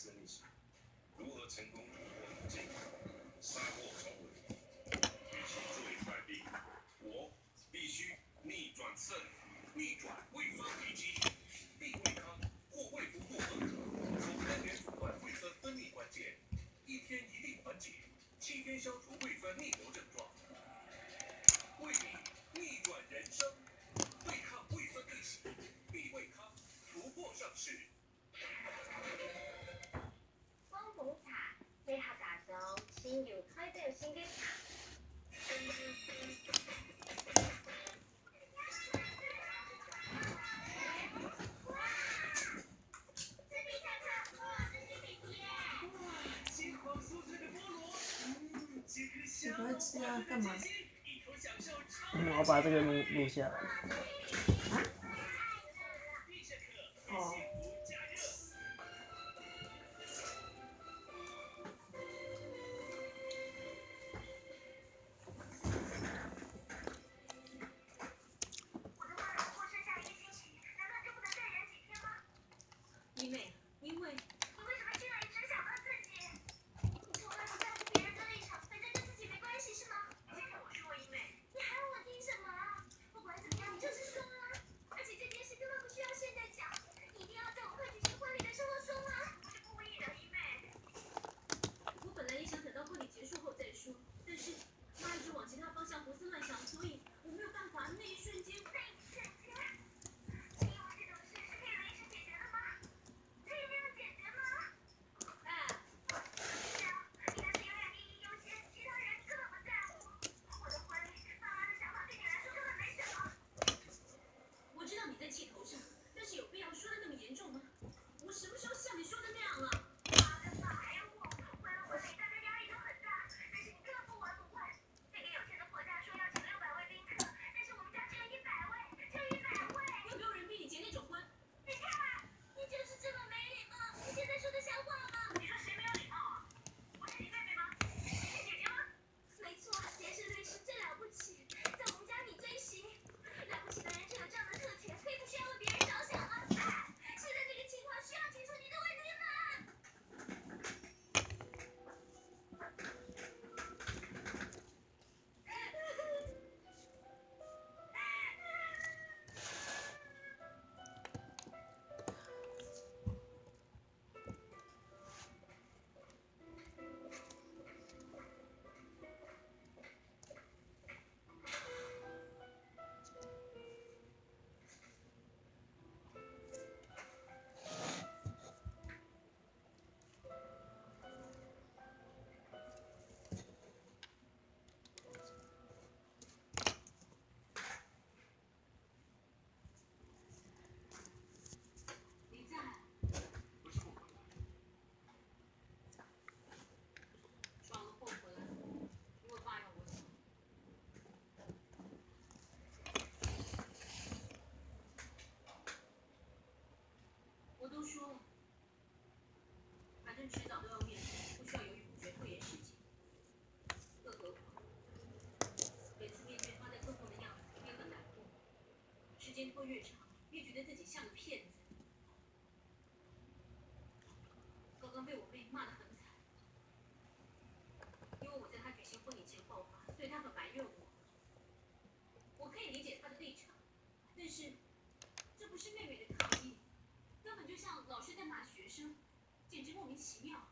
次逆袭，如何成功突破逆境，杀过重围？与其坐以待毙，我必须逆转胜，逆转未发危机，必未康或未突破何者，从根源阻断胃酸分泌关键，1天一定缓解，7天消除胃酸逆流症状，为你逆转人生，对抗胃酸逆袭，必胃康突破上市。光補茶，呢客茶組先要推掉先嘅茶。你不会吃要干嘛？我把这个录下来。哦。因为你为什么竟然只想到自己？你从来不在乎别人的立场，反正跟自己没关系是吗？现在我说一妹，你还要我听什么啊？不管怎么样，你就是说啊！而且这件事根本不需要现在讲，你一定要在我快举行婚礼的时候说啊！我是故意的，一妹。我本来也想等到婚礼结束后再说，但是妈一直往其他方向胡思乱想，所以我没有办法那一瞬间。我知道你在气头上，但是有必要说的那么严重吗？我什么时候像你说的那样了？妈跟爸还有我，为了婚礼大家压力都很大，但是你根本不闻不问。那个有钱的婆家说要请600位宾客，但是我们家只有100位，就100位。有没有人逼你结那种婚？你看，你就是这么没礼貌！你现在说的像话吗？你说谁没有礼貌啊？我是你妹妹吗？你是姐姐吗？没错，杰是律师最了不起，在我们家你最行。了不起的人就有这样的特权，可以不需要为别人着想吗？现在这个情况需要提出你的问题吗？你在？不是不回来，爽了后回来，因为爸要我走。我都说了，反正迟早都要面对，不需要犹豫不决拖延时间。更何况，每次面对他在困惑的样子，也很难过。时间拖越长，越觉得自己像个骗子。刚刚被我妹骂得很惨，因为我在她举行婚礼前爆发，所以她很埋怨我。我可以理解她的立场，但是这不是妹妹的抗议，根本就像老师在骂学生，简直莫名其妙。